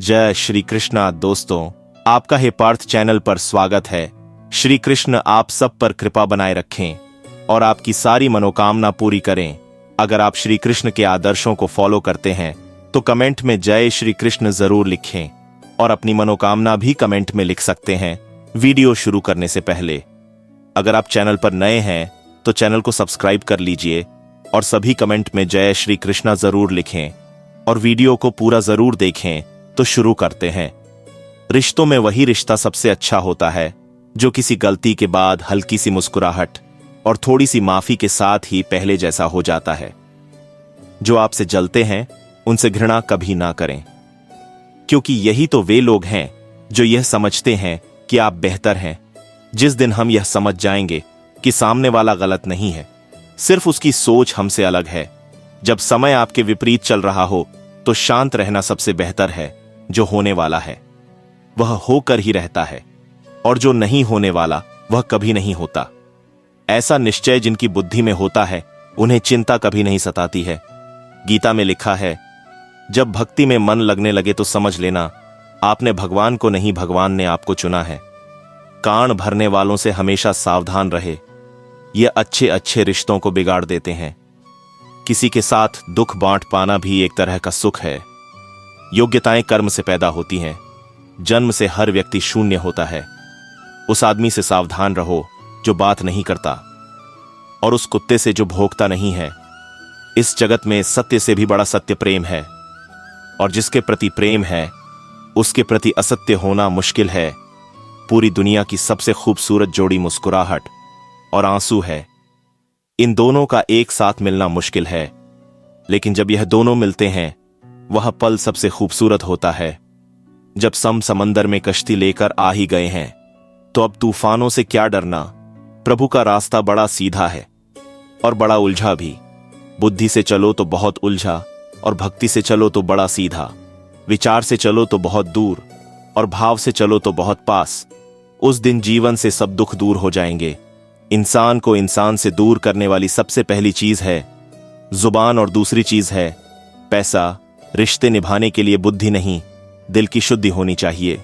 जय श्री कृष्णा दोस्तों, आपका हे पार्थ चैनल पर स्वागत है। श्री कृष्ण आप सब पर कृपा बनाए रखें और आपकी सारी मनोकामना पूरी करें। अगर आप श्री कृष्ण के आदर्शों को फॉलो करते हैं तो कमेंट में जय श्री कृष्ण जरूर लिखें और अपनी मनोकामना भी कमेंट में लिख सकते हैं। वीडियो शुरू करने से पहले अगर आप चैनल पर नए हैं तो चैनल को सब्सक्राइब कर लीजिए और सभी कमेंट में जय श्री कृष्णा जरूर लिखें और वीडियो को पूरा जरूर देखें। तो शुरू करते हैं। रिश्तों में वही रिश्ता सबसे अच्छा होता है जो किसी गलती के बाद हल्की सी मुस्कुराहट और थोड़ी सी माफी के साथ ही पहले जैसा हो जाता है। जो आपसे जलते हैं उनसे घृणा कभी ना करें, क्योंकि यही तो वे लोग हैं जो यह समझते हैं कि आप बेहतर हैं। जिस दिन हम यह समझ जाएंगे कि सामने वाला गलत नहीं है, सिर्फ उसकी सोच हमसे अलग है, जब समय आपके विपरीत चल रहा हो तो शांत रहना सबसे बेहतर है। जो होने वाला है वह होकर ही रहता है और जो नहीं होने वाला वह कभी नहीं होता। ऐसा निश्चय जिनकी बुद्धि में होता है उन्हें चिंता कभी नहीं सताती है। गीता में लिखा है, जब भक्ति में मन लगने लगे तो समझ लेना आपने भगवान को नहीं, भगवान ने आपको चुना है। कान भरने वालों से हमेशा सावधान रहे, ये अच्छे अच्छे रिश्तों को बिगाड़ देते हैं। किसी के साथ दुख बांट पाना भी एक तरह का सुख है। योग्यताएं कर्म से पैदा होती हैं, जन्म से हर व्यक्ति शून्य होता है। उस आदमी से सावधान रहो जो बात नहीं करता और उस कुत्ते से जो भौंकता नहीं है। इस जगत में सत्य से भी बड़ा सत्य प्रेम है और जिसके प्रति प्रेम है उसके प्रति असत्य होना मुश्किल है। पूरी दुनिया की सबसे खूबसूरत जोड़ी मुस्कुराहट और आंसू है। इन दोनों का एक साथ मिलना मुश्किल है, लेकिन जब यह दोनों मिलते हैं वह पल सबसे खूबसूरत होता है। जब समंदर में कश्ती लेकर आ ही गए हैं तो अब तूफानों से क्या डरना। प्रभु का रास्ता बड़ा सीधा है और बड़ा उलझा भी। बुद्धि से चलो तो बहुत उलझा और भक्ति से चलो तो बड़ा सीधा। विचार से चलो तो बहुत दूर और भाव से चलो तो बहुत पास। उस दिन जीवन से सब दुख दूर हो जाएंगे। इंसान को इंसान से दूर करने वाली सबसे पहली चीज है जुबान और दूसरी चीज है पैसा। रिश्ते निभाने के लिए बुद्धि नहीं, दिल की शुद्धि होनी चाहिए।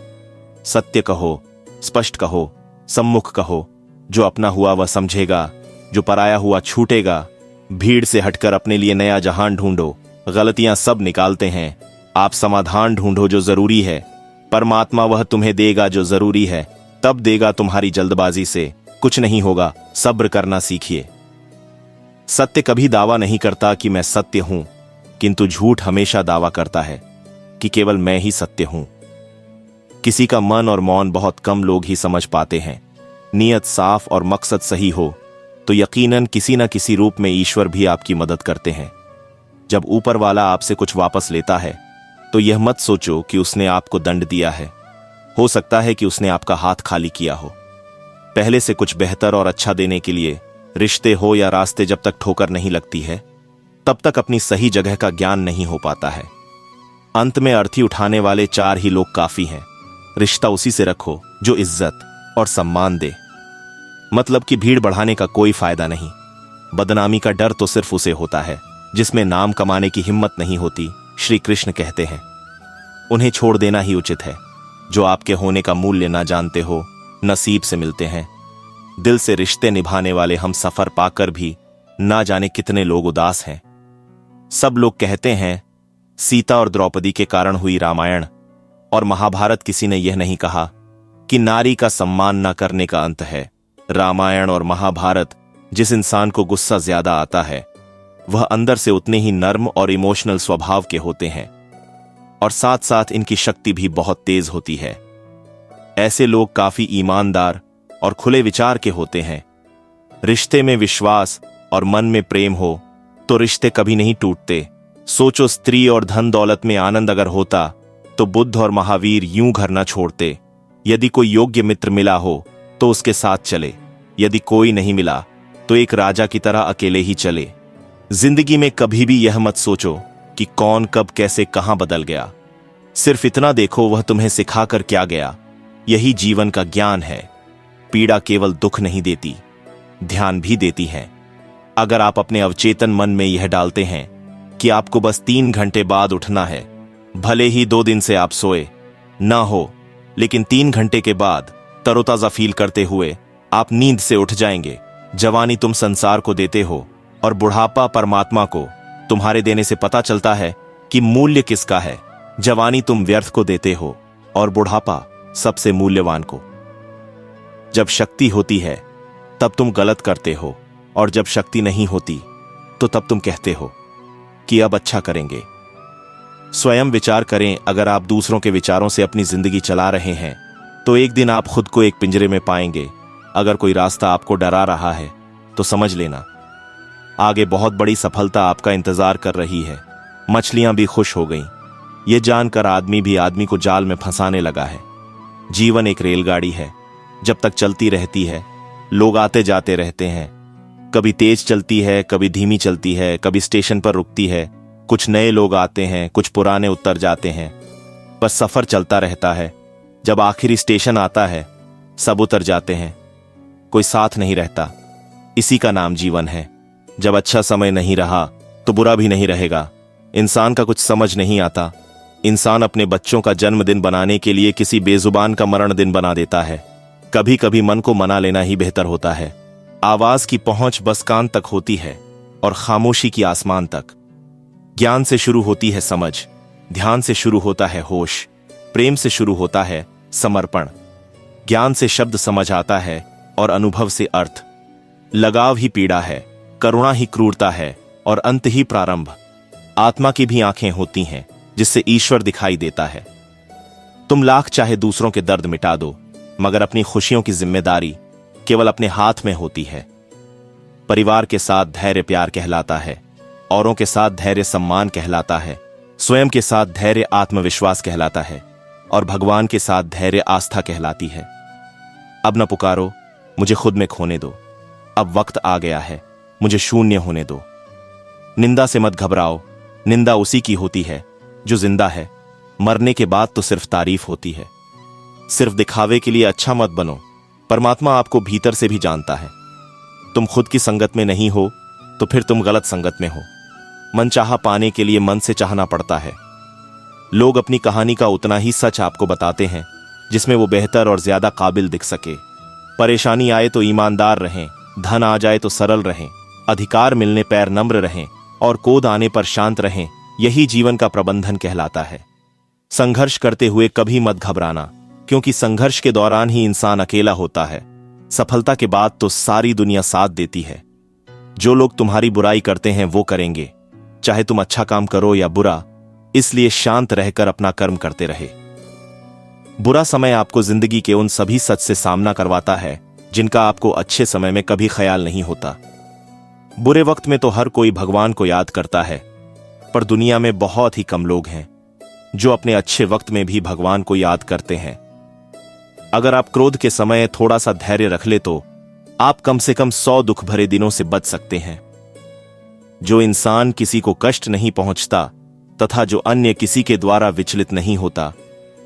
सत्य कहो, स्पष्ट कहो, सम्मुख कहो। जो अपना हुआ वह समझेगा, जो पराया हुआ छूटेगा। भीड़ से हटकर अपने लिए नया जहान ढूंढो। गलतियां सब निकालते हैं, आप समाधान ढूंढो जो जरूरी है। परमात्मा वह तुम्हें देगा जो जरूरी है, तब देगा। तुम्हारी जल्दबाजी से कुछ नहीं होगा, सब्र करना सीखिए। सत्य कभी दावा नहीं करता कि मैं सत्य हूं, किंतु झूठ हमेशा दावा करता है कि केवल मैं ही सत्य हूं। किसी का मन और मौन बहुत कम लोग ही समझ पाते हैं। नियत साफ और मकसद सही हो तो यकीनन किसी न किसी रूप में ईश्वर भी आपकी मदद करते हैं। जब ऊपर वाला आपसे कुछ वापस लेता है तो यह मत सोचो कि उसने आपको दंड दिया है। हो सकता है कि उसने आपका हाथ खाली किया हो। पहले से कुछ बेहतर और अच्छा देने के लिए रिश्ते हो या रास्ते जब तक ठोकर नहीं लगती है तब तक अपनी सही जगह का ज्ञान नहीं हो पाता है। अंत में अर्थी उठाने वाले 4 ही लोग काफी हैं। रिश्ता उसी से रखो जो इज्जत और सम्मान दे। मतलब कि भीड़ बढ़ाने का कोई फायदा नहीं। बदनामी का डर तो सिर्फ उसे होता है जिसमें नाम कमाने की हिम्मत नहीं होती। श्री कृष्ण कहते हैं, उन्हें छोड़ देना ही उचित है। जो आपके होने का मूल्य ना जानते हो, नसीब से मिलते हैं। दिल से रिश्ते निभाने वाले हम सफर पाकर भी ना जाने कितने लोग उदास हैं। सब लोग कहते हैं सीता और द्रौपदी के कारण हुई रामायण और महाभारत। किसी ने यह नहीं कहा कि नारी का सम्मान न करने का अंत है। रामायण और महाभारत जिस इंसान को गुस्सा ज्यादा आता है वह अंदर से उतने ही नर्म और इमोशनल स्वभाव के होते हैं और साथ साथ इनकी शक्ति भी बहुत तेज होती है। ऐसे लोग काफी ईमानदार और खुले विचार के होते हैं। रिश्ते में विश्वास और मन में प्रेम हो तो रिश्ते कभी नहीं टूटते। सोचो, स्त्री और धन दौलत में आनंद अगर होता तो बुद्ध और महावीर यूं घर न छोड़ते। यदि कोई योग्य मित्र मिला हो तो उसके साथ चले, यदि कोई नहीं मिला तो एक राजा की तरह अकेले ही चले। जिंदगी में कभी भी यह मत सोचो कि कौन कब कैसे कहां बदल गया। सिर्फ इतना देखो वह तुम्हें सिखाकर क्या गया। यही जीवन का ज्ञान है। पीड़ा केवल दुख नहीं देती, ध्यान भी देती है। अगर आप अपने अवचेतन मन में यह डालते हैं कि आपको बस 3 घंटे बाद उठना है भले ही 2 दिन से आप सोए ना हो, लेकिन 3 घंटे के बाद तरोताजा फील करते हुए आप नींद से उठ जाएंगे। जवानी तुम संसार को देते हो और बुढ़ापा परमात्मा को तुम्हारे देने से पता चलता है कि मूल्य किसका है। जवानी तुम व्यर्थ को देते हो और बुढ़ापा सबसे मूल्यवान को। जब शक्ति होती है तब तुम गलत करते हो, और जब शक्ति नहीं होती तो तब तुम कहते हो कि अब अच्छा करेंगे। स्वयं विचार करें, अगर आप दूसरों के विचारों से अपनी जिंदगी चला रहे हैं तो एक दिन आप खुद को एक पिंजरे में पाएंगे। अगर कोई रास्ता आपको डरा रहा है तो समझ लेना आगे बहुत बड़ी सफलता आपका इंतजार कर रही है। मछलियां भी खुश हो गईं, ये जानकर आदमी भी आदमी को जाल में फंसाने लगा है। जीवन एक रेलगाड़ी है, जब तक चलती रहती है लोग आते जाते रहते हैं। कभी तेज चलती है, कभी धीमी चलती है, कभी स्टेशन पर रुकती है। कुछ नए लोग आते हैं, कुछ पुराने उतर जाते हैं, बस सफर चलता रहता है। जब आखिरी स्टेशन आता है सब उतर जाते हैं, कोई साथ नहीं रहता। इसी का नाम जीवन है। जब अच्छा समय नहीं रहा तो बुरा भी नहीं रहेगा। इंसान का कुछ समझ नहीं आता। इंसान अपने बच्चों का जन्मदिन बनाने के लिए किसी बेजुबान का मरण दिन बना देता है। कभी कभी मन को मना लेना ही बेहतर होता है। आवाज की पहुंच बस कान तक होती है और खामोशी की आसमान तक। ज्ञान से शुरू होती है समझ, ध्यान से शुरू होता है होश, प्रेम से शुरू होता है समर्पण। ज्ञान से शब्द समझ आता है और अनुभव से अर्थ। लगाव ही पीड़ा है, करुणा ही क्रूरता है और अंत ही प्रारंभ। आत्मा की भी आंखें होती हैं जिससे ईश्वर दिखाई देता है। तुम लाख चाहे दूसरों के दर्द मिटा दो, मगर अपनी खुशियों की जिम्मेदारी केवल अपने हाथ में होती है। परिवार के साथ धैर्य प्यार कहलाता है, औरों के साथ धैर्य सम्मान कहलाता है, स्वयं के साथ धैर्य आत्मविश्वास कहलाता है और भगवान के साथ धैर्य आस्था कहलाती है। अब न पुकारो, मुझे खुद में खोने दो। अब वक्त आ गया है, मुझे शून्य होने दो। निंदा से मत घबराओ, निंदा उसी की होती है जो जिंदा है। मरने के बाद तो सिर्फ तारीफ होती है। सिर्फ दिखावे के लिए अच्छा मत बनो, परमात्मा आपको भीतर से भी जानता है। तुम खुद की संगत में नहीं हो तो फिर तुम गलत संगत में हो। मनचाहा पाने के लिए मन से चाहना पड़ता है। लोग अपनी कहानी का उतना ही सच आपको बताते हैं जिसमें वो बेहतर और ज्यादा काबिल दिख सके। परेशानी आए तो ईमानदार रहें, धन आ जाए तो सरल रहें, अधिकार मिलने पैर नम्र रहें और क्रोध आने पर शांत रहें। यही जीवन का प्रबंधन कहलाता है। संघर्ष करते हुए कभी मत घबराना, क्योंकि संघर्ष के दौरान ही इंसान अकेला होता है। सफलता के बाद तो सारी दुनिया साथ देती है। जो लोग तुम्हारी बुराई करते हैं वो करेंगे, चाहे तुम अच्छा काम करो या बुरा। इसलिए शांत रहकर अपना कर्म करते रहे। बुरा समय आपको जिंदगी के उन सभी सच से सामना करवाता है जिनका आपको अच्छे समय में कभी ख्याल नहीं होता। बुरे वक्त में तो हर कोई भगवान को याद करता है, पर दुनिया में बहुत ही कम लोग हैं जो अपने अच्छे वक्त में भी भगवान को याद करते हैं। अगर आप क्रोध के समय थोड़ा सा धैर्य रख ले तो आप कम से कम 100 दुख भरे दिनों से बच सकते हैं। जो इंसान किसी को कष्ट नहीं पहुंचता तथा जो अन्य किसी के द्वारा विचलित नहीं होता,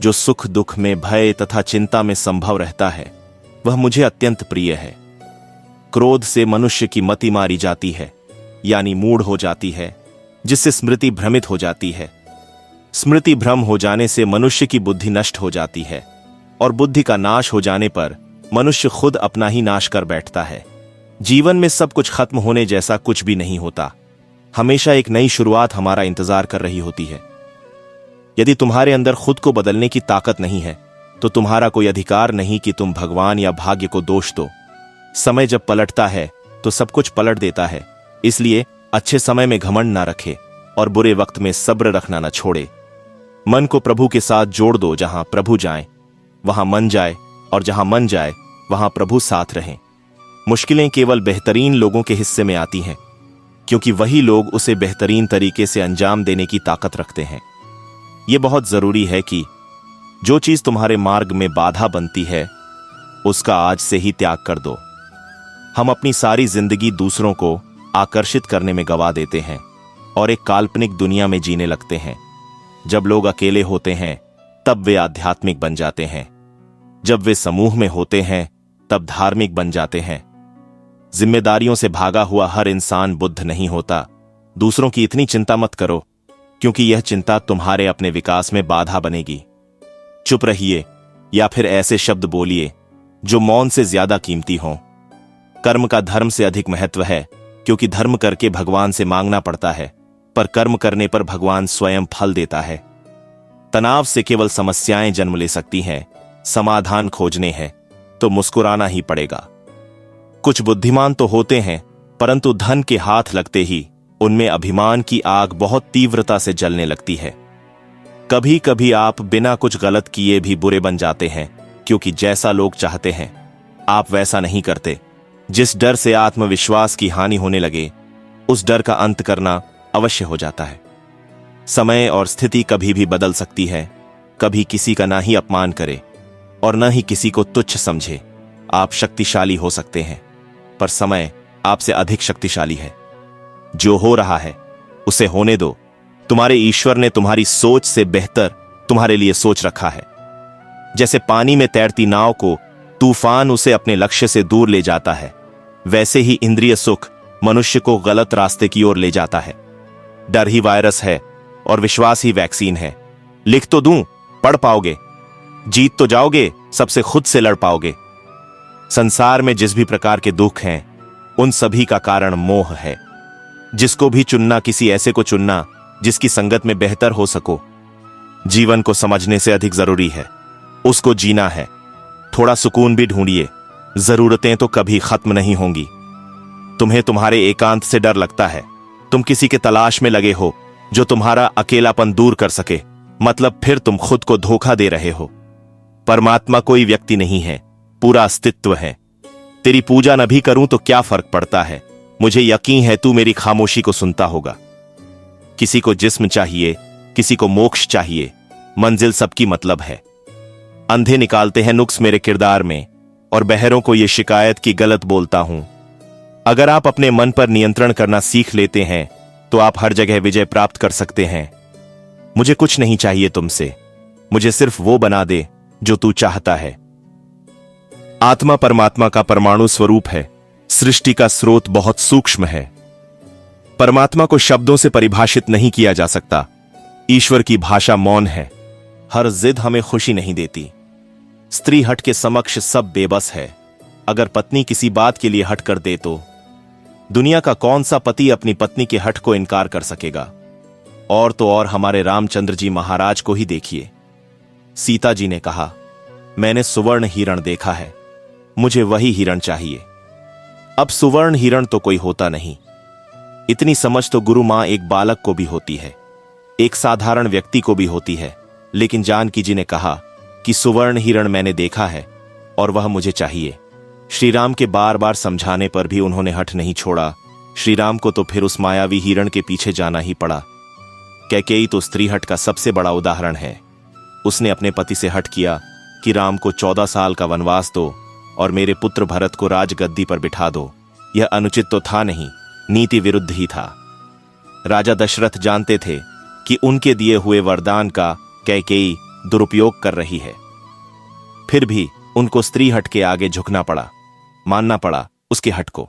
जो सुख दुख में भय तथा चिंता में संभव रहता है, वह मुझे अत्यंत प्रिय है। क्रोध से मनुष्य की मति मारी जाती है, यानी मूढ़ हो जाती है, जिससे स्मृति भ्रमित हो जाती है। स्मृति भ्रम हो जाने से मनुष्य की बुद्धि नष्ट हो जाती है और बुद्धि का नाश हो जाने पर मनुष्य खुद अपना ही नाश कर बैठता है। जीवन में सब कुछ खत्म होने जैसा कुछ भी नहीं होता। हमेशा एक नई शुरुआत हमारा इंतजार कर रही होती है। यदि तुम्हारे अंदर खुद को बदलने की ताकत नहीं है तो तुम्हारा कोई अधिकार नहीं कि तुम भगवान या भाग्य को दोष दो। समय जब पलटता है तो सब कुछ पलट देता है। इसलिए अच्छे समय में घमंड ना रखे और बुरे वक्त में सब्र रखना न छोड़े। मन को प्रभु के साथ जोड़ दो। जहां प्रभु जाए वहां मन जाए, और जहां मन जाए वहां प्रभु साथ रहें। मुश्किलें केवल बेहतरीन लोगों के हिस्से में आती हैं, क्योंकि वही लोग उसे बेहतरीन तरीके से अंजाम देने की ताकत रखते हैं। यह बहुत जरूरी है कि जो चीज तुम्हारे मार्ग में बाधा बनती है उसका आज से ही त्याग कर दो। हम अपनी सारी जिंदगी दूसरों को आकर्षित करने में गवा देते हैं और एक काल्पनिक दुनिया में जीने लगते हैं। जब लोग अकेले होते हैं तब वे आध्यात्मिक बन जाते हैं, जब वे समूह में होते हैं तब धार्मिक बन जाते हैं। जिम्मेदारियों से भागा हुआ हर इंसान बुद्ध नहीं होता। दूसरों की इतनी चिंता मत करो, क्योंकि यह चिंता तुम्हारे अपने विकास में बाधा बनेगी। चुप रहिए या फिर ऐसे शब्द बोलिए जो मौन से ज्यादा कीमती हों। कर्म का धर्म से अधिक महत्व है, क्योंकि धर्म करके भगवान से मांगना पड़ता है, पर कर्म करने पर भगवान स्वयं फल देता है। तनाव से केवल समस्याएं जन्म ले सकती हैं। समाधान खोजने हैं तो मुस्कुराना ही पड़ेगा। कुछ बुद्धिमान तो होते हैं, परंतु धन के हाथ लगते ही उनमें अभिमान की आग बहुत तीव्रता से जलने लगती है। कभी कभी आप बिना कुछ गलत किए भी बुरे बन जाते हैं, क्योंकि जैसा लोग चाहते हैं आप वैसा नहीं करते। जिस डर से आत्मविश्वास की हानि होने लगे, उस डर का अंत करना अवश्य हो जाता है। समय और स्थिति कभी भी बदल सकती है। कभी किसी का ना ही अपमान करे और न ही किसी को तुच्छ समझे। आप शक्तिशाली हो सकते हैं, पर समय आपसे अधिक शक्तिशाली है। जो हो रहा है उसे होने दो। तुम्हारे ईश्वर ने तुम्हारी सोच से बेहतर तुम्हारे लिए सोच रखा है। जैसे पानी में तैरती नाव को तूफान उसे अपने लक्ष्य से दूर ले जाता है, वैसे ही इंद्रिय सुख मनुष्य को गलत रास्ते की ओर ले जाता है। डर ही वायरस है और विश्वास ही वैक्सीन है। लिख तो दूं, पढ़ पाओगे। जीत तो जाओगे, सबसे खुद से लड़ पाओगे। संसार में जिस भी प्रकार के दुख हैं, उन सभी का कारण मोह है। जिसको भी चुनना, किसी ऐसे को चुनना जिसकी संगत में बेहतर हो सको। जीवन को समझने से अधिक जरूरी है उसको जीना है। थोड़ा सुकून भी ढूंढिए, जरूरतें तो कभी खत्म नहीं होंगी। तुम्हें तुम्हारे एकांत से डर लगता है। तुम किसी के तलाश में लगे हो जो तुम्हारा अकेलापन दूर कर सके, मतलब फिर तुम खुद को धोखा दे रहे हो। परमात्मा कोई व्यक्ति नहीं है, पूरा अस्तित्व है। तेरी पूजा न भी करूं तो क्या फर्क पड़ता है। मुझे यकीन है तू मेरी खामोशी को सुनता होगा। किसी को जिस्म चाहिए, किसी को मोक्ष चाहिए, मंजिल सबकी मतलब है। अंधे निकालते हैं नुक्स मेरे किरदार में, और बहरों को यह शिकायत की गलत बोलता हूं। अगर आप अपने मन पर नियंत्रण करना सीख लेते हैं तो आप हर जगह विजय प्राप्त कर सकते हैं। मुझे कुछ नहीं चाहिए तुमसे, मुझे सिर्फ वो बना दे जो तू चाहता है। आत्मा परमात्मा का परमाणु स्वरूप है। सृष्टि का स्रोत बहुत सूक्ष्म है। परमात्मा को शब्दों से परिभाषित नहीं किया जा सकता। ईश्वर की भाषा मौन है। हर जिद हमें खुशी नहीं देती। स्त्री हट के समक्ष सब बेबस है। अगर पत्नी किसी बात के लिए हट कर दे तो दुनिया का कौन सा पति अपनी पत्नी के हट को इनकार कर सकेगा। और तो और हमारे रामचंद्र जी महाराज को ही देखिए। सीता जी ने कहा, मैंने सुवर्ण हिरण देखा है, मुझे वही हिरण चाहिए। अब सुवर्ण हिरण तो कोई होता नहीं। इतनी समझ तो गुरु मां एक बालक को भी होती है, एक साधारण व्यक्ति को भी होती है। लेकिन जानकी जी ने कहा कि सुवर्ण हिरण मैंने देखा है और वह मुझे चाहिए। श्री राम के बार बार समझाने पर भी उन्होंने हठ नहीं छोड़ा। श्री राम को तो फिर उस मायावी हिरण के पीछे जाना ही पड़ा। कैकेयी तो स्त्री हट का सबसे बड़ा उदाहरण है। उसने अपने पति से हठ किया कि राम को 14 साल का वनवास दो और मेरे पुत्र भरत को राजगद्दी पर बिठा दो। यह अनुचित तो था नहीं, नीति विरुद्ध ही था। राजा दशरथ जानते थे कि उनके दिए हुए वरदान का कैकेयी दुरुपयोग कर रही है। फिर भी उनको स्त्री हट के आगे झुकना पड़ा, मानना पड़ा उसके हट को।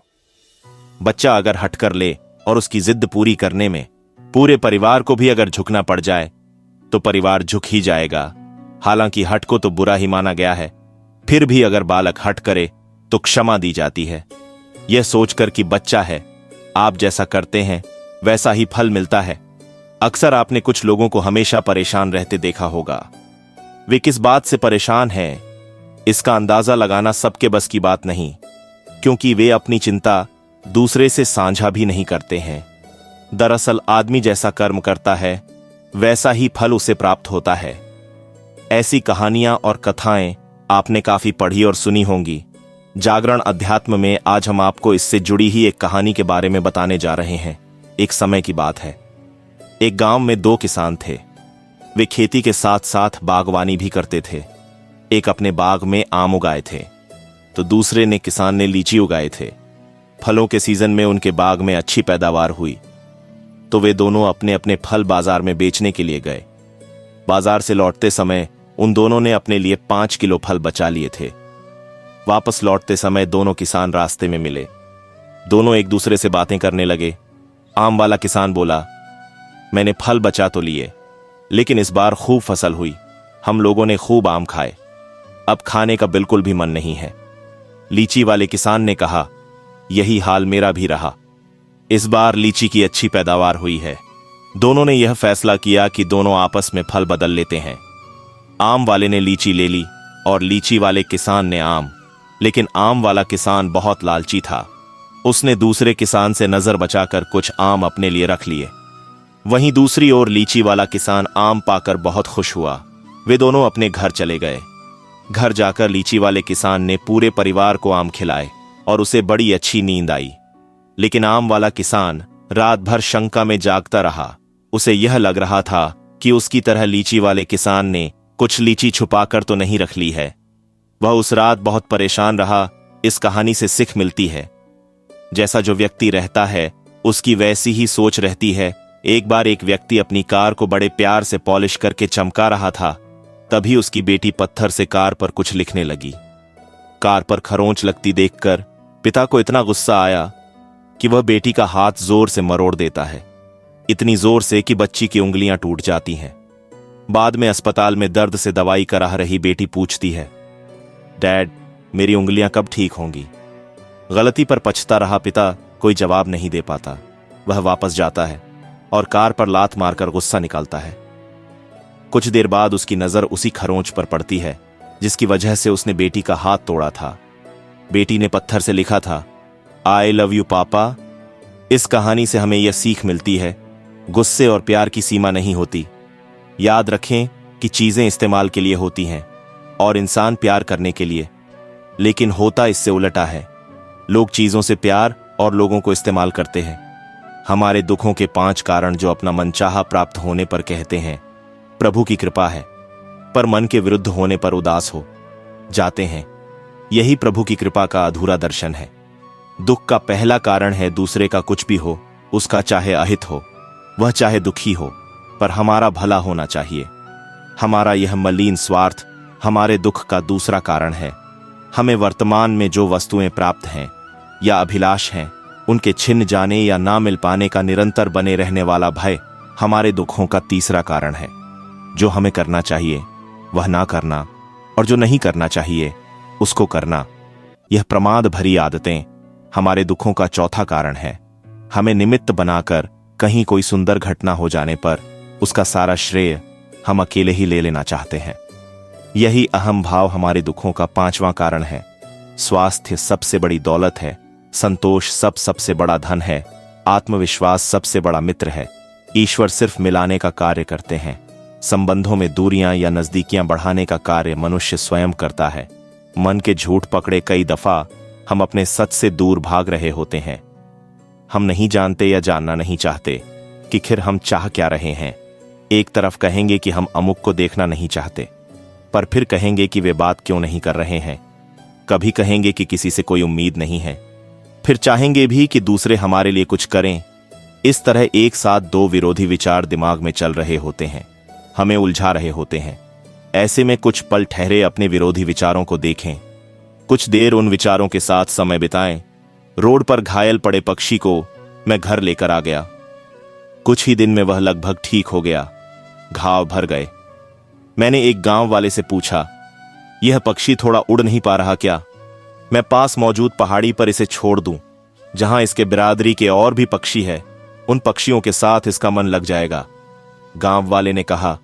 बच्चा अगर हट कर ले और उसकी जिद पूरी करने में पूरे परिवार को भी अगर झुकना पड़ जाए तो परिवार झुक ही जाएगा। हालांकि हट को तो बुरा ही माना गया है, फिर भी अगर बालक हट करे तो क्षमा दी जाती है। यह सोचकर कि बच्चा है, आप जैसा करते हैं वैसा ही फल मिलता है। अक्सर आपने कुछ लोगों को हमेशा परेशान रहते देखा होगा। वे किस बात से परेशान हैं, इसका अंदाजा लगाना सबके बस की बात नहीं, क्योंकि वे अपनी चिंता दूसरे से साझा भी नहीं करते हैं। दरअसल आदमी जैसा कर्म करता है वैसा ही फल उसे प्राप्त होता है। ऐसी कहानियां और कथाएं आपने काफी पढ़ी और सुनी होंगी। जागरण अध्यात्म में आज हम आपको इससे जुड़ी ही एक कहानी के बारे में बताने जा रहे हैं। एक समय की बात है। एक गांव में 2 किसान थे। वे खेती के साथ साथ बागवानी भी करते थे। एक अपने बाग में आम उगाए थे तो दूसरे ने किसान ने लीची उगाए थे। फलों के सीजन में उनके बाग में अच्छी पैदावार हुई तो वे दोनों अपने अपने फल बाजार में बेचने के लिए गए। बाजार से लौटते समय उन दोनों ने अपने लिए 5 किलो फल बचा लिए थे। वापस लौटते समय दोनों किसान रास्ते में मिले। दोनों एक दूसरे से बातें करने लगे। आम वाला किसान बोला, मैंने फल बचा तो लिए, लेकिन इस बार खूब फसल हुई। हम लोगों ने खूब आम खाए। अब खाने का बिल्कुल भी मन नहीं है। लीची वाले किसान ने कहा, यही हाल मेरा भी रहा। इस बार लीची की अच्छी पैदावार हुई है। दोनों ने यह फैसला किया कि दोनों आपस में फल बदल लेते हैं। आम वाले ने लीची ले ली और लीची वाले किसान ने आम। लेकिन आम वाला किसान बहुत लालची था। उसने दूसरे किसान से नजर बचाकर कुछ आम अपने लिए रख लिए। वहीं दूसरी ओर लीची वाला किसान आम पाकर बहुत खुश हुआ। वे दोनों अपने घर चले गए। घर जाकर लीची वाले किसान ने पूरे परिवार को आम खिलाए और उसे बड़ी अच्छी नींद आई। लेकिन आम वाला किसान रात भर शंका में जागता रहा। उसे यह लग रहा था कि उसकी तरह लीची वाले किसान ने कुछ लीची छुपाकर तो नहीं रख ली है। वह उस रात बहुत परेशान रहा। इस कहानी से सीख मिलती है, जैसा जो व्यक्ति रहता है उसकी वैसी ही सोच रहती है। एक बार एक व्यक्ति अपनी कार को बड़े प्यार से पॉलिश करके चमका रहा था। तभी उसकी बेटी पत्थर से कार पर कुछ लिखने लगी। कार पर खरोंच लगती देखकर पिता को इतना गुस्सा आया कि वह बेटी का हाथ जोर से मरोड़ देता है, इतनी जोर से कि बच्ची की उंगलियां टूट जाती हैं। बाद में अस्पताल में दर्द से दवाई करा रही बेटी पूछती है, डैड, मेरी उंगलियां कब ठीक होंगी? गलती पर पछता रहा पिता कोई जवाब नहीं दे पाता। वह वापस जाता है और कार पर लात मारकर गुस्सा निकालता है। कुछ देर बाद उसकी नजर उसी खरोंच पर पड़ती है जिसकी वजह से उसने बेटी का हाथ तोड़ा था। बेटी ने पत्थर से लिखा था, आई लव यू पापा। इस कहानी से हमें यह सीख मिलती है, गुस्से और प्यार की सीमा नहीं होती। याद रखें कि चीजें इस्तेमाल के लिए होती हैं और इंसान प्यार करने के लिए, लेकिन होता इससे उल्टा है। लोग चीजों से प्यार और लोगों को इस्तेमाल करते हैं। हमारे दुखों के 5 कारण जो अपना मनचाहा प्राप्त होने पर कहते हैं प्रभु की कृपा है, पर मन के विरुद्ध होने पर उदास हो जाते हैं। यही प्रभु की कृपा का अधूरा दर्शन है। दुख का पहला कारण है दूसरे का कुछ भी हो, उसका चाहे अहित हो, वह चाहे दुखी हो, पर हमारा भला होना चाहिए। हमारा यह मलिन स्वार्थ हमारे दुख का दूसरा कारण है। हमें वर्तमान में जो वस्तुएं प्राप्त हैं या अभिलाष हैं, उनके छिन जाने या ना मिल पाने का निरंतर बने रहने वाला भय हमारे दुखों का तीसरा कारण है। जो हमें करना चाहिए वह ना करना, और जो नहीं करना चाहिए उसको करना, यह प्रमाद भरी आदतें हमारे दुखों का चौथा कारण है। हमें निमित्त बनाकर कहीं कोई सुंदर घटना हो जाने पर उसका सारा श्रेय हम अकेले ही ले लेना चाहते हैं। यही अहम भाव हमारे दुखों का 5वां कारण है। स्वास्थ्य सबसे बड़ी दौलत है, संतोष सबसे बड़ा धन है, आत्मविश्वास सबसे बड़ा मित्र है। ईश्वर सिर्फ मिलाने का कार्य करते हैं। संबंधों में दूरियां या नजदीकियां बढ़ाने का कार्य मनुष्य स्वयं करता है। मन के झूठ पकड़े कई दफा हम अपने सच से दूर भाग रहे होते हैं। हम नहीं जानते या जानना नहीं चाहते कि फिर हम चाह क्या रहे हैं। एक तरफ कहेंगे कि हम अमुक को देखना नहीं चाहते, पर फिर कहेंगे कि वे बात क्यों नहीं कर रहे हैं। कभी कहेंगे कि किसी से कोई उम्मीद नहीं है, फिर चाहेंगे भी कि दूसरे हमारे लिए कुछ करें। इस तरह एक साथ 2 विरोधी विचार दिमाग में चल रहे होते हैं, हमें उलझा रहे होते हैं। ऐसे में कुछ पल ठहरे अपने विरोधी विचारों को देखें, कुछ देर उन विचारों के साथ समय बिताएं। रोड पर घायल पड़े पक्षी को मैं घर लेकर आ गया। कुछ ही दिन में वह लगभग ठीक हो गया, घाव भर गए। मैंने एक गांव वाले से पूछा, यह पक्षी थोड़ा उड़ नहीं पा रहा क्या? मैं पास मौजूद पहाड़ी पर इसे छोड़ दूं, जहां इसके बिरादरी के और भी पक्षी है, उन पक्षियों के साथ इसका मन लग जाएगा। गांव वाले ने कहा,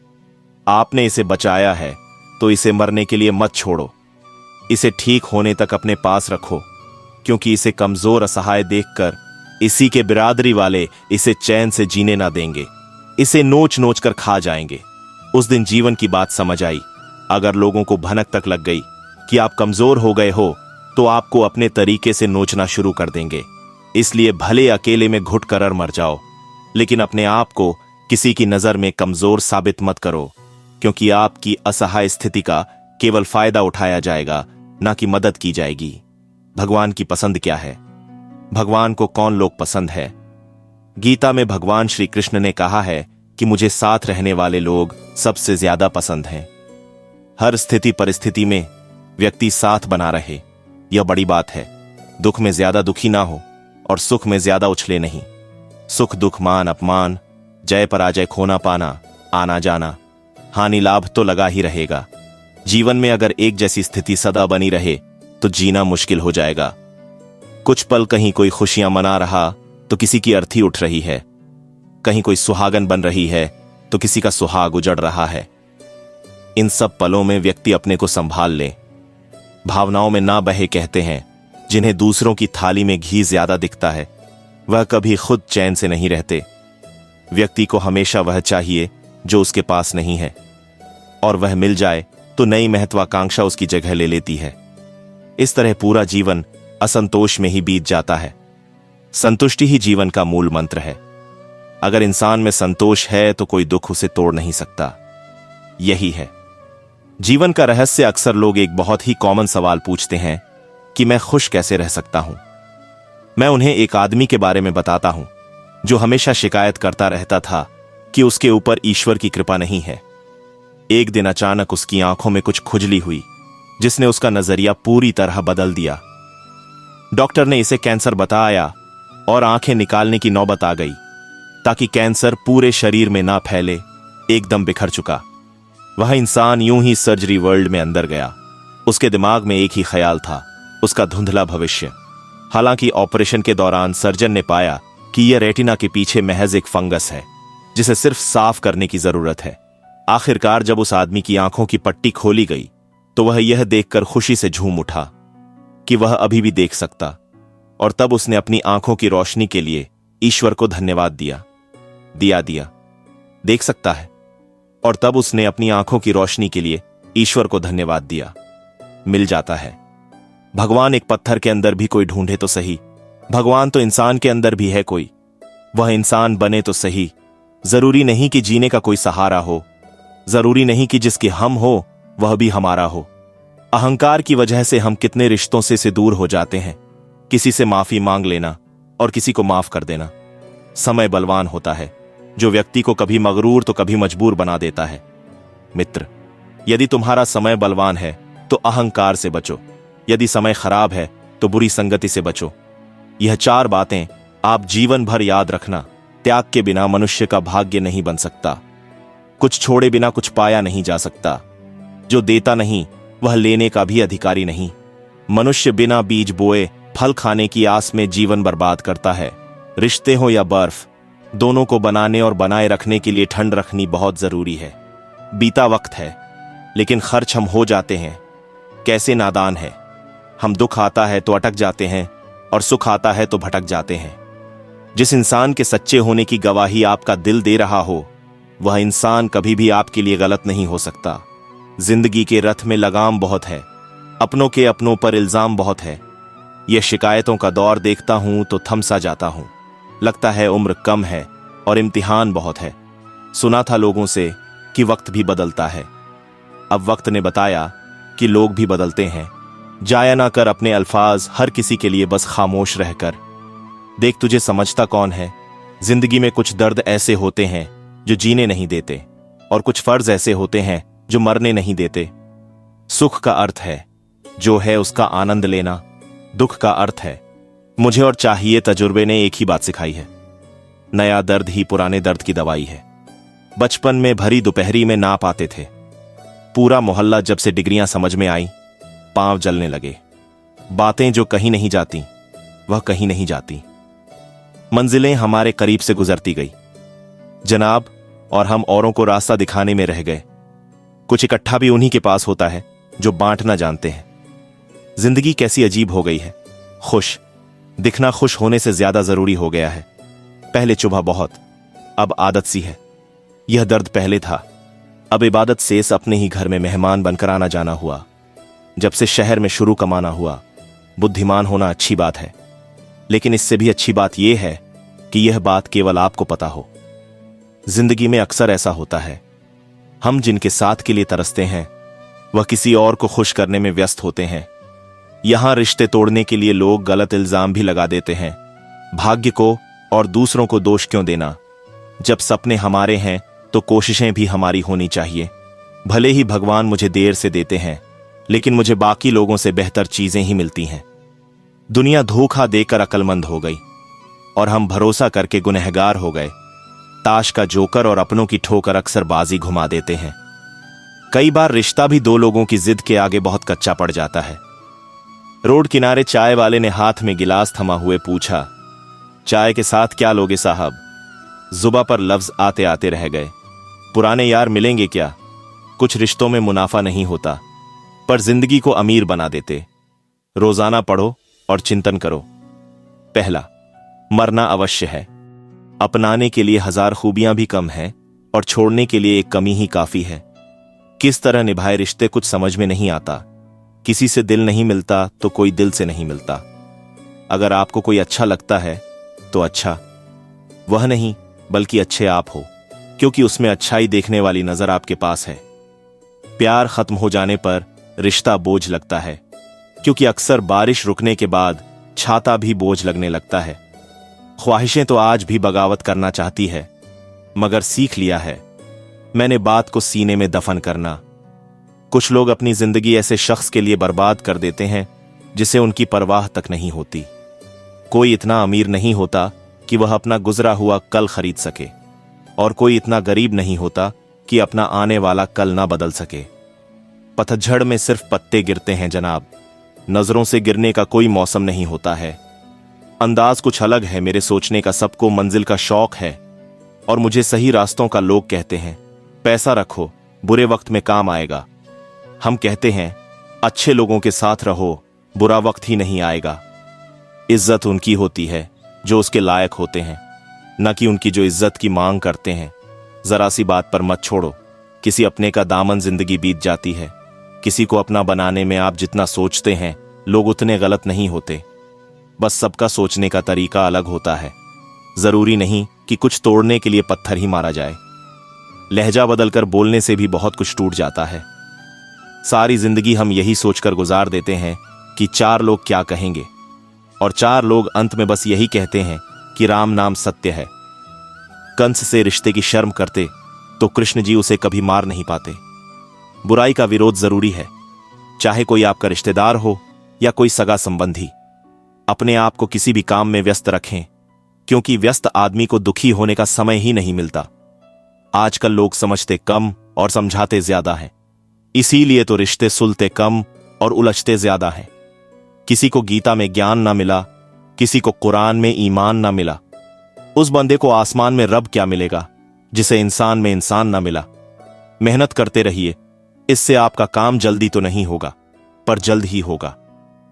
आपने इसे बचाया है तो इसे मरने के लिए मत छोड़ो। इसे ठीक होने तक अपने पास रखो, क्योंकि इसे कमजोर असहाय देखकर इसी के बिरादरी वाले इसे चैन से जीने ना देंगे, इसे नोच नोच कर खा जाएंगे। उस दिन जीवन की बात समझ आई। अगर लोगों को भनक तक लग गई कि आप कमजोर हो गए हो, तो आपको अपने तरीके से नोचना शुरू कर देंगे। इसलिए भले अकेले में घुट कर मर जाओ, लेकिन अपने आप को किसी की नजर में कमजोर साबित मत करो, क्योंकि आपकी असहाय स्थिति का केवल फायदा उठाया जाएगा, ना कि मदद की जाएगी। भगवान की पसंद क्या है? भगवान को कौन लोग पसंद है? गीता में भगवान श्री कृष्ण ने कहा है कि मुझे साथ रहने वाले लोग सबसे ज्यादा पसंद हैं। हर स्थिति परिस्थिति में व्यक्ति साथ बना रहे, यह बड़ी बात है। दुख में ज्यादा दुखी ना हो और सुख में ज्यादा उछले नहीं। सुख दुख मान अपमान जय पराजय, खोना पाना, आना जाना, हानि लाभ तो लगा ही रहेगा। जीवन में अगर एक जैसी स्थिति सदा बनी रहे तो जीना मुश्किल हो जाएगा। कुछ पल कहीं कोई खुशियां मना रहा तो किसी की अर्थी उठ रही है, कहीं कोई सुहागन बन रही है तो किसी का सुहाग उजड़ रहा है। इन सब पलों में व्यक्ति अपने को संभाल ले, भावनाओं में ना बहे। कहते हैं जिन्हें दूसरों की थाली में घी ज्यादा दिखता है वह कभी खुद चैन से नहीं रहते। व्यक्ति को हमेशा वह चाहिए जो उसके पास नहीं है, और वह मिल जाए तो नई महत्वाकांक्षा उसकी जगह ले लेती है। इस तरह पूरा जीवन असंतोष में ही बीत जाता है। संतुष्टि ही जीवन का मूल मंत्र है। अगर इंसान में संतोष है तो कोई दुख उसे तोड़ नहीं सकता। यही है जीवन का रहस्य। अक्सर लोग एक बहुत ही कॉमन सवाल पूछते हैं कि मैं खुश कैसे रह सकता हूं। मैं उन्हें एक आदमी के बारे में बताता हूं जो हमेशा शिकायत करता रहता था कि उसके ऊपर ईश्वर की कृपा नहीं है। एक दिन अचानक उसकी आंखों में कुछ खुजली हुई जिसने उसका नजरिया पूरी तरह बदल दिया। डॉक्टर ने इसे कैंसर बताया और आंखें निकालने की नौबत आ गई ताकि कैंसर पूरे शरीर में ना फैले। एकदम बिखर चुका वह इंसान यूं ही सर्जरी वर्ल्ड में अंदर गया। उसके दिमाग में एक ही ख्याल था, उसका धुंधला भविष्य। हालांकि ऑपरेशन के दौरान सर्जन ने पाया कि यह रेटिना के पीछे महज एक फंगस है जिसे सिर्फ साफ करने की जरूरत है। आखिरकार जब उस आदमी की आंखों की पट्टी खोली गई तो वह यह देखकर खुशी से झूम उठा कि वह अभी भी देख सकता, और तब उसने अपनी आंखों की रोशनी के लिए ईश्वर को धन्यवाद दिया। देख सकता है, और तब उसने अपनी आंखों की रोशनी के लिए ईश्वर को धन्यवाद दिया। मिल जाता है। भगवान एक पत्थर के अंदर भी कोई ढूंढे तो सही, भगवान तो इंसान के अंदर भी है कोई। वह इंसान बने तो सही। जरूरी नहीं कि जीने का कोई सहारा हो, जरूरी नहीं कि जिसके हम हो वह भी हमारा हो। अहंकार की वजह से हम कितने रिश्तों से दूर हो जाते हैं। किसी से माफी मांग लेना और किसी को माफ कर देना। समय बलवान होता है जो व्यक्ति को कभी मगरूर तो कभी मजबूर बना देता है। मित्र, यदि तुम्हारा समय बलवान है तो अहंकार से बचो, यदि समय खराब है तो बुरी संगति से बचो। यह 4 बातें आप जीवन भर याद रखना। त्याग के बिना मनुष्य का भाग्य नहीं बन सकता। कुछ छोड़े बिना कुछ पाया नहीं जा सकता। जो देता नहीं वह लेने का भी अधिकारी नहीं। मनुष्य बिना बीज बोए फल खाने की आस में जीवन बर्बाद करता है। रिश्ते हो या बर्फ, दोनों को बनाने और बनाए रखने के लिए ठंड रखनी बहुत जरूरी है। बीता वक्त है लेकिन खर्च हम हो जाते हैं। कैसे नादान है हम। दुख आता है तो अटक जाते हैं और सुख आता है तो भटक जाते हैं। जिस इंसान के सच्चे होने की गवाही आपका दिल दे रहा हो वह इंसान कभी भी आपके लिए गलत नहीं हो सकता। जिंदगी के रथ में लगाम बहुत है, अपनों के अपनों पर इल्जाम बहुत है। यह शिकायतों का दौर देखता हूं तो थम सा जाता हूं। लगता है उम्र कम है और इम्तिहान बहुत है। सुना था लोगों से कि वक्त भी बदलता है। अब वक्त ने बताया कि लोग भी बदलते हैं। जाया ना कर अपने अल्फाज हर किसी के लिए, बस खामोश रहकर देख तुझे समझता कौन है। जिंदगी में कुछ दर्द ऐसे होते हैं जो जीने नहीं देते, और कुछ फर्ज ऐसे होते हैं जो मरने नहीं देते। सुख का अर्थ है जो है उसका आनंद लेना। दुख का अर्थ है मुझे और चाहिए। तजुर्बे ने एक ही बात सिखाई है, नया दर्द ही पुराने दर्द की दवाई है। बचपन में भरी दोपहरी में नाप आते थे। पूरा मोहल्ला जब से डिग्रियां समझ में आई पांव जलने लगे। बातें जो कहीं नहीं जाती वह कहीं नहीं जाती। मंजिलें हमारे करीब से गुजरती गई जनाब, और हम औरों को रास्ता दिखाने में रह गए। कुछ इकट्ठा भी उन्हीं के पास होता है जो बांटना जानते हैं। जिंदगी कैसी अजीब हो गई है। खुश दिखना खुश होने से ज्यादा जरूरी हो गया है। पहले चुभा बहुत, अब आदत सी है। यह दर्द पहले था, अब इबादत से अपने ही घर में मेहमान बनकर आना जाना हुआ। जब से शहर में शुरू कमाना हुआ। बुद्धिमान होना अच्छी बात है, लेकिन इससे भी अच्छी बात यह है कि यह बात केवल आपको पता हो। जिंदगी में अक्सर ऐसा होता है, हम जिनके साथ के लिए तरसते हैं वह किसी और को खुश करने में व्यस्त होते हैं। यहां रिश्ते तोड़ने के लिए लोग गलत इल्जाम भी लगा देते हैं। भाग्य को और दूसरों को दोष क्यों देना। जब सपने हमारे हैं तो कोशिशें भी हमारी होनी चाहिए। भले ही भगवान मुझे देर से देते हैं, लेकिन मुझे बाकी लोगों से बेहतर चीजें ही मिलती हैं। दुनिया धोखा देकर अक्लमंद हो गई और हम भरोसा करके गुनहगार हो गए। ताश का जोकर और अपनों की ठोकर अक्सर बाजी घुमा देते हैं। कई बार रिश्ता भी दो लोगों की जिद के आगे बहुत कच्चा पड़ जाता है। रोड किनारे चाय वाले ने हाथ में गिलास थमा हुए पूछा, चाय के साथ क्या लोगे साहब? जुबा पर लफ्ज आते आते रह गए। पुराने यार मिलेंगे क्या? कुछ रिश्तों में मुनाफा नहीं होता, पर जिंदगी को अमीर बना देते। रोजाना पढ़ो और चिंतन करो। पहला, मरना अवश्य है। अपनाने के लिए हजार खूबियां भी कम हैं और छोड़ने के लिए एक कमी ही काफी है। किस तरह निभाए रिश्ते कुछ समझ में नहीं आता। किसी से दिल नहीं मिलता तो कोई दिल से नहीं मिलता। अगर आपको कोई अच्छा लगता है तो अच्छा वह नहीं बल्कि अच्छे आप हो, क्योंकि उसमें अच्छाई देखने वाली नजर आपके पास है। प्यार खत्म हो जाने पर रिश्ता बोझ लगता है, क्योंकि अक्सर बारिश रुकने के बाद छाता भी बोझ लगने लगता है। ख्वाहिशें तो आज भी बगावत करना चाहती है, मगर सीख लिया है मैंने बात को सीने में दफन करना। कुछ लोग अपनी जिंदगी ऐसे शख्स के लिए बर्बाद कर देते हैं जिसे उनकी परवाह तक नहीं होती। कोई इतना अमीर नहीं होता कि वह अपना गुजरा हुआ कल खरीद सके, और कोई इतना गरीब नहीं होता कि अपना आने वाला कल ना बदल सके। पतझड़ में सिर्फ पत्ते गिरते हैं जनाब, नजरों से गिरने का कोई मौसम नहीं होता है। अंदाज कुछ अलग है मेरे सोचने का, सबको मंजिल का शौक है, और मुझे सही रास्तों का लोग कहते हैं। पैसा रखो, बुरे वक्त में काम आएगा। हम कहते हैं अच्छे लोगों के साथ रहो, बुरा वक्त ही नहीं आएगा। इज्जत उनकी होती है जो उसके लायक होते हैं, न कि उनकी जो इज्जत की मांग करते हैं। जरा सी बात पर मत छोड़ो, किसी अपने का दामन जिंदगी बीत जाती है। किसी को अपना बनाने में आप जितना सोचते हैं लोग उतने गलत नहीं होते। बस सबका सोचने का तरीका अलग होता है। जरूरी नहीं कि कुछ तोड़ने के लिए पत्थर ही मारा जाए। लहजा बदलकर बोलने से भी बहुत कुछ टूट जाता है। सारी जिंदगी हम यही सोचकर गुजार देते हैं कि चार लोग क्या कहेंगे, और चार लोग अंत में बस यही कहते हैं कि राम नाम सत्य है। कंस से रिश्ते की शर्म करते तो कृष्ण जी उसे कभी मार नहीं पाते। बुराई का विरोध जरूरी है, चाहे कोई आपका रिश्तेदार हो या कोई सगा संबंधी। अपने आप को किसी भी काम में व्यस्त रखें, क्योंकि व्यस्त आदमी को दुखी होने का समय ही नहीं मिलता। आजकल लोग समझते कम और समझाते ज्यादा हैं, इसीलिए तो रिश्ते सुलते कम और उलझते ज्यादा हैं। किसी को गीता में ज्ञान ना मिला, किसी को कुरान में ईमान ना मिला। उस बंदे को आसमान में रब क्या मिलेगा जिसे इंसान में इंसान ना मिला। मेहनत करते रहिए, इससे आपका काम जल्दी तो नहीं होगा, पर जल्द ही होगा।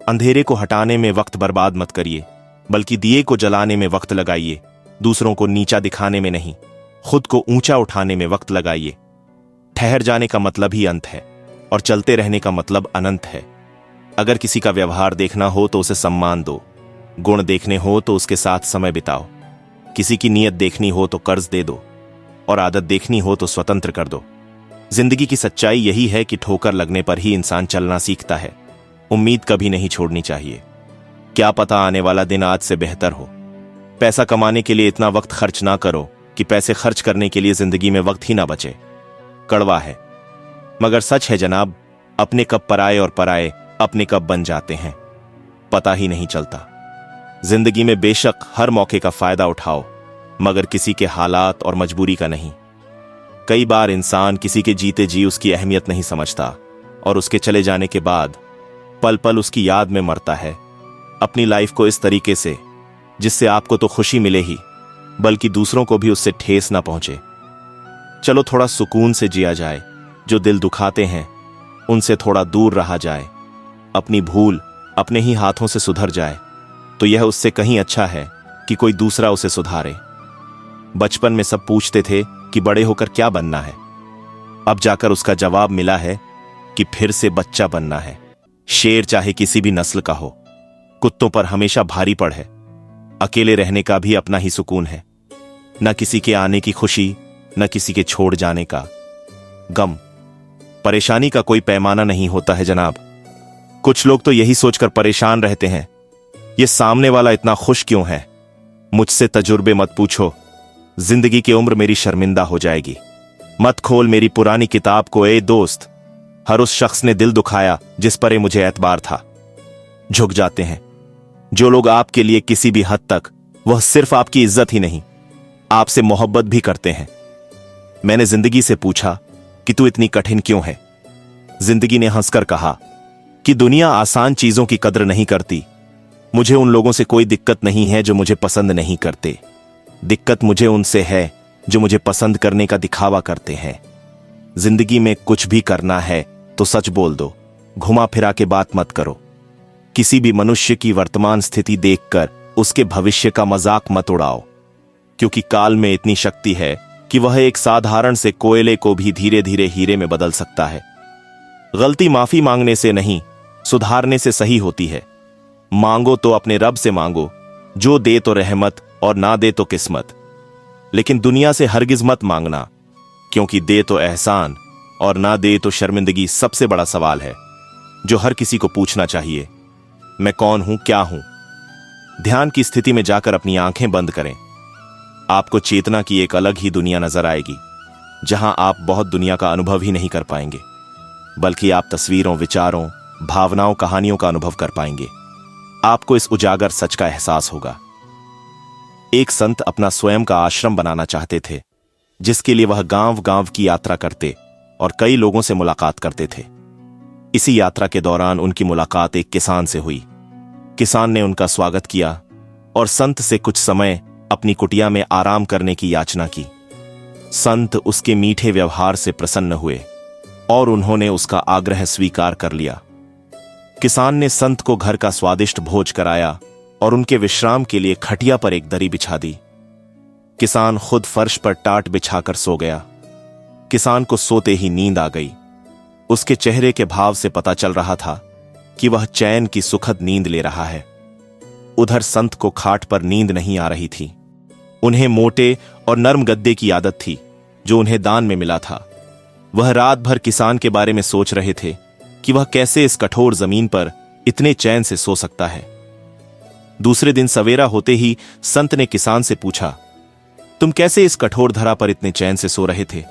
अंधेरे को हटाने में वक्त बर्बाद मत करिए, बल्कि दिए को जलाने में वक्त लगाइए। दूसरों को नीचा दिखाने में नहीं, खुद को ऊंचा उठाने में वक्त लगाइए। ठहर जाने का मतलब ही अंत है, और चलते रहने का मतलब अनंत है। अगर किसी का व्यवहार देखना हो तो उसे सम्मान दो, गुण देखने हो तो उसके साथ समय बिताओ। किसी की नीयत देखनी हो तो कर्ज दे दो, और आदत देखनी हो तो स्वतंत्र कर दो। जिंदगी की सच्चाई यही है कि ठोकर लगने पर ही इंसान चलना सीखता है। उम्मीद कभी नहीं छोड़नी चाहिए, क्या पता आने वाला दिन आज से बेहतर हो। पैसा कमाने के लिए इतना वक्त खर्च ना करो कि पैसे खर्च करने के लिए जिंदगी में वक्त ही ना बचे। कड़वा है मगर सच है जनाब, अपने कब पराए और पराए अपने कब बन जाते हैं, पता ही नहीं चलता। जिंदगी में बेशक हर मौके का फायदा उठाओ, मगर किसी के हालात और मजबूरी का नहीं। कई बार इंसान किसी के जीते जी उसकी अहमियत नहीं समझता, और उसके चले जाने के बाद पल पल उसकी याद में मरता है। अपनी लाइफ को इस तरीके से जिससे आपको तो खुशी मिले ही, बल्कि दूसरों को भी उससे ठेस ना पहुंचे। चलो थोड़ा सुकून से जिया जाए, जो दिल दुखाते हैं उनसे थोड़ा दूर रहा जाए। अपनी भूल अपने ही हाथों से सुधर जाए तो यह उससे कहीं अच्छा है कि कोई दूसरा उसे सुधारे। बचपन में सब पूछते थे कि बड़े होकर क्या बनना है, अब जाकर उसका जवाब मिला है कि फिर से बच्चा बनना है। शेर चाहे किसी भी नस्ल का हो, कुत्तों पर हमेशा भारी पड़ है। अकेले रहने का भी अपना ही सुकून है, न किसी के आने की खुशी, न किसी के छोड़ जाने का गम। परेशानी का कोई पैमाना नहीं होता है जनाब। कुछ लोग तो यही सोचकर परेशान रहते हैं, ये सामने वाला इतना खुश क्यों है। मुझसे तजुर्बे मत पूछो, जिंदगी की उम्र मेरी शर्मिंदा हो जाएगी। मत खोल मेरी पुरानी किताब को ए दोस्त, हर उस शख्स ने दिल दुखाया जिस पर मुझे एतबार था। झुक जाते हैं जो लोग आपके लिए किसी भी हद तक, वह सिर्फ आपकी इज्जत ही नहीं, आपसे मोहब्बत भी करते हैं। मैंने जिंदगी से पूछा कि तू इतनी कठिन क्यों है? जिंदगी ने हंसकर कहा कि दुनिया आसान चीजों की कद्र नहीं करती। मुझे उन लोगों से कोई दिक्कत नहीं है जो मुझे पसंद नहीं करते। दिक्कत मुझे उनसे है जो मुझे पसंद करने का दिखावा करते हैं। जिंदगी में कुछ भी करना है तो सच बोल दो, घुमा फिरा के बात मत करो। किसी भी मनुष्य की वर्तमान स्थिति देखकर उसके भविष्य का मजाक मत उड़ाओ, क्योंकि काल में इतनी शक्ति है कि वह एक साधारण से कोयले को भी धीरे धीरे हीरे में बदल सकता है। गलती माफी मांगने से नहीं, सुधारने से सही होती है। मांगो तो अपने रब से मांगो, जो दे तो रहमत और ना दे तो किस्मत। लेकिन दुनिया से हरगिज मत मांगना, क्योंकि दे तो एहसान और ना दे तो शर्मिंदगी सबसे बड़ा सवाल है जो हर किसी को पूछना चाहिए। मैं कौन हूं, क्या हूं? ध्यान की स्थिति में जाकर अपनी आंखें बंद करें। आपको चेतना की एक अलग ही दुनिया नजर आएगी, जहां आप बहुत दुनिया का अनुभव ही नहीं कर पाएंगे, बल्कि आप तस्वीरों, विचारों, भावनाओं, कहानियों का अनुभव कर पाएंगे। आपको इस उजागर सच का एहसास होगा। एक संत अपना स्वयं का आश्रम बनाना चाहते थे, जिसके लिए वह गांव गांव की यात्रा करते और कई लोगों से मुलाकात करते थे। इसी यात्रा के दौरान उनकी मुलाकात एक किसान से हुई। किसान ने उनका स्वागत किया और संत से कुछ समय अपनी कुटिया में आराम करने की याचना की। संत उसके मीठे व्यवहार से प्रसन्न हुए और उन्होंने उसका आग्रह स्वीकार कर लिया। किसान ने संत को घर का स्वादिष्ट भोज कराया और उनके विश्राम के लिए खटिया पर एक दरी बिछा दी। किसान खुद फर्श पर टाट बिछाकर सो गया। किसान को सोते ही नींद आ गई। उसके चेहरे के भाव से पता चल रहा था कि वह चैन की सुखद नींद ले रहा है। उधर संत को खाट पर नींद नहीं आ रही थी। उन्हें मोटे और नर्म गद्दे की आदत थी जो उन्हें दान में मिला था। वह रात भर किसान के बारे में सोच रहे थे कि वह कैसे इस कठोर जमीन पर इतने चैन से सो सकता है। दूसरे दिन सवेरा होते ही संत ने किसान से पूछा, तुम कैसे इस कठोर धरा पर इतने चैन से सो रहे थे?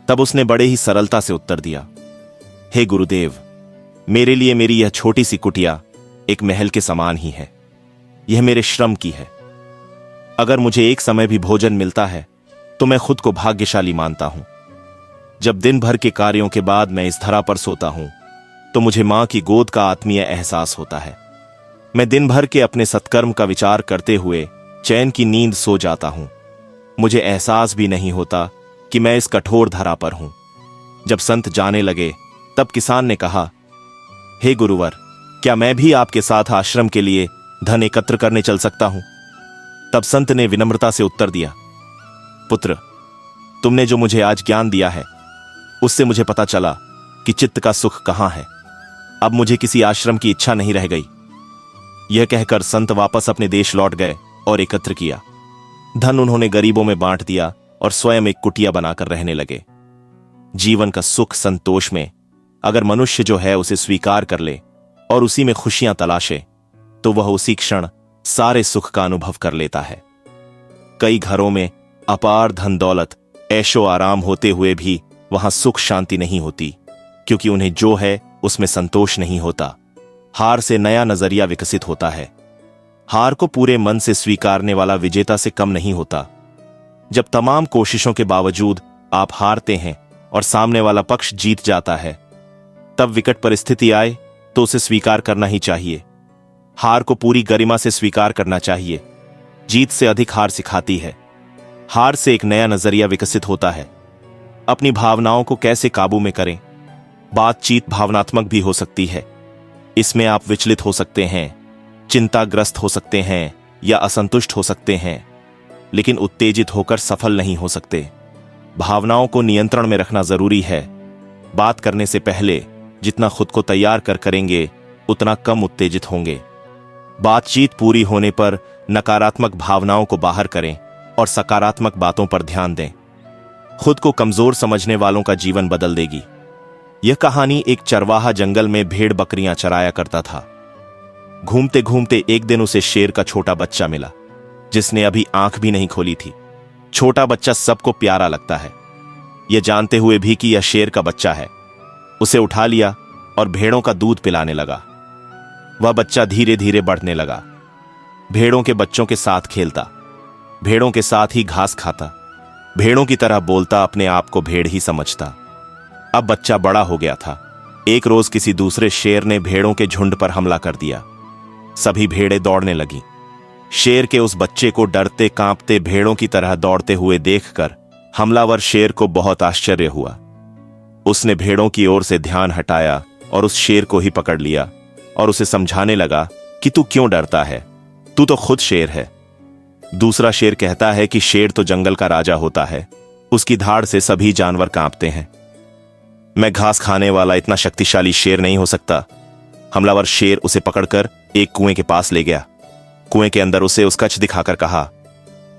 तब उसने बड़े ही सरलता से उत्तर दिया, हे गुरुदेव, मेरे लिए मेरी यह छोटी सी कुटिया एक महल के समान ही है। यह मेरे श्रम की है। अगर मुझे एक समय भी भोजन मिलता है तो मैं खुद को भाग्यशाली मानता हूं। जब दिन भर के कार्यों के बाद मैं इस धरा पर सोता हूं तो मुझे मां की गोद का आत्मीय एहसास होता है। मैं दिन भर के अपने सत्कर्म का विचार करते हुए चैन की नींद सो जाता हूं। मुझे एहसास भी नहीं होता कि मैं इस कठोर धरा पर हूं। जब संत जाने लगे तब किसान ने कहा, हे गुरुवर, क्या मैं भी आपके साथ आश्रम के लिए धन एकत्र करने चल सकता हूं? तब संत ने विनम्रता से उत्तर दिया, पुत्र, तुमने जो मुझे आज ज्ञान दिया है उससे मुझे पता चला कि चित्त का सुख कहां है। अब मुझे किसी आश्रम की इच्छा नहीं रह गई। यह कहकर संत वापस अपने देश लौट गए और एकत्र किया। धन उन्होंने गरीबों में बांट दिया और स्वयं एक कुटिया बनाकर रहने लगे। जीवन का सुख संतोष में अगर मनुष्य जो है उसे स्वीकार कर ले और उसी में खुशियां तलाशे तो वह उसी क्षण सारे सुख का अनुभव कर लेता है। कई घरों में अपार धन दौलत, ऐशो आराम होते हुए भी वहां सुख शांति नहीं होती, क्योंकि उन्हें जो है उसमें संतोष नहीं होता। हार से नया नजरिया विकसित होता है। हार को पूरे मन से स्वीकारने वाला विजेता से कम नहीं होता। जब तमाम कोशिशों के बावजूद आप हारते हैं और सामने वाला पक्ष जीत जाता है, तब विकट परिस्थिति आए तो उसे स्वीकार करना ही चाहिए। हार को पूरी गरिमा से स्वीकार करना चाहिए। जीत से अधिक हार सिखाती है। हार से एक नया नजरिया विकसित होता है। अपनी भावनाओं को कैसे काबू में करें? बातचीत भावनात्मक भी हो सकती है। इसमें आप विचलित हो सकते हैं, चिंताग्रस्त हो सकते हैं या असंतुष्ट हो सकते हैं, लेकिन उत्तेजित होकर सफल नहीं हो सकते। भावनाओं को नियंत्रण में रखना जरूरी है। बात करने से पहले जितना खुद को तैयार कर करेंगे उतना कम उत्तेजित होंगे। बातचीत पूरी होने पर नकारात्मक भावनाओं को बाहर करें और सकारात्मक बातों पर ध्यान दें। खुद को कमजोर समझने वालों का जीवन बदल देगी। यह कहानी एक चरवाहा जंगल में भेड़ बकरियां चराया करता था। घूमते घूमते एक दिन उसे शेर का छोटा बच्चा मिला, जिसने अभी आंख भी नहीं खोली थी। छोटा बच्चा सबको प्यारा लगता है, यह जानते हुए भी कि यह शेर का बच्चा है। उसे उठा लिया और भेड़ों का दूध पिलाने लगा। वह बच्चा धीरे धीरे बढ़ने लगा, भेड़ों के बच्चों के साथ खेलता। भेड़ों के साथ ही घास खाता, भेड़ों की तरह बोलता, अपने आप को भेड़ ही समझता। अब बच्चा बड़ा हो गया था। एक रोज किसी दूसरे शेर ने भेड़ों के झुंड पर हमला कर दिया। सभी भेड़ें दौड़ने लगीं। शेर के उस बच्चे को डरते कांपते भेड़ों की तरह दौड़ते हुए देखकर हमलावर शेर को बहुत आश्चर्य हुआ। उसने भेड़ों की ओर से ध्यान हटाया और उस शेर को ही पकड़ लिया और उसे समझाने लगा कि तू क्यों डरता है, तू तो खुद शेर है। दूसरा शेर कहता है कि शेर तो जंगल का राजा होता है, उसकी धाड़ से सभी जानवर कांपते हैं। मैं घास खाने वाला इतना शक्तिशाली शेर नहीं हो सकता। हमलावर शेर उसे पकड़कर एक कुएं के पास ले गया। कुएं के अंदर उसे उस कच्छ दिखाकर कहा,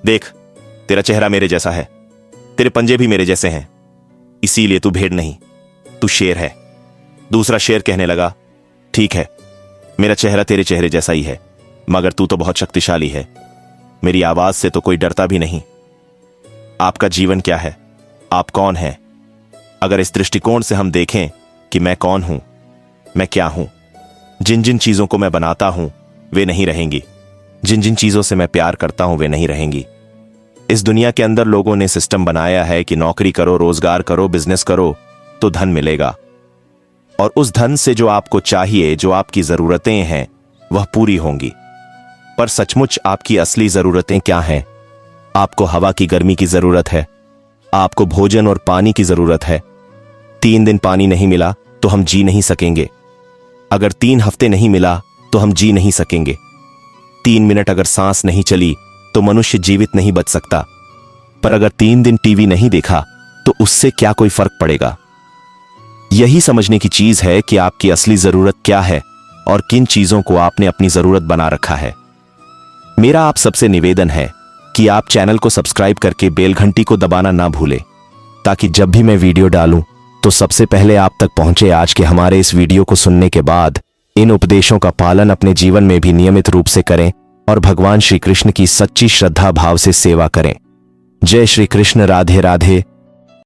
देख, तेरा चेहरा मेरे जैसा है, तेरे पंजे भी मेरे जैसे हैं, इसीलिए तू भेड़ नहीं, तू शेर है। दूसरा शेर कहने लगा, ठीक है, मेरा चेहरा तेरे चेहरे जैसा ही है, मगर तू तो बहुत शक्तिशाली है, मेरी आवाज से तो कोई डरता भी नहीं। आपका जीवन क्या है, आप कौन हैं? अगर इस दृष्टिकोण से हम देखें कि मैं कौन हूं, मैं क्या हूं, जिन जिन चीजों को मैं बनाता हूं वे नहीं रहेंगी, जिन जिन चीजों से मैं प्यार करता हूं वे नहीं रहेंगी। इस दुनिया के अंदर लोगों ने सिस्टम बनाया है कि नौकरी करो, रोजगार करो, बिजनेस करो तो धन मिलेगा, और उस धन से जो आपको चाहिए, जो आपकी जरूरतें हैं, वह पूरी होंगी। पर सचमुच आपकी असली जरूरतें क्या हैं? आपको हवा की गर्मी की जरूरत है, आपको भोजन और पानी की जरूरत है। 3 दिन पानी नहीं मिला तो हम जी नहीं सकेंगे। अगर 3 हफ्ते नहीं मिला तो हम जी नहीं सकेंगे। 3 मिनट अगर सांस नहीं चली तो मनुष्य जीवित नहीं बच सकता। पर अगर 3 दिन टीवी नहीं देखा तो उससे क्या कोई फर्क पड़ेगा? यही समझने की चीज है कि आपकी असली जरूरत क्या है और किन चीजों को आपने अपनी जरूरत बना रखा है। मेरा आप सबसे निवेदन है कि आप चैनल को सब्सक्राइब करके बेल घंटी को दबाना ना भूलें, ताकि जब भी मैं वीडियो डालूं तो सबसे पहले आप तक पहुंचे। आज के हमारे इस वीडियो को सुनने के बाद इन उपदेशों का पालन अपने जीवन में भी नियमित रूप से करें और भगवान श्री कृष्ण की सच्ची श्रद्धा भाव से सेवा करें। जय श्री कृष्ण। राधे राधे।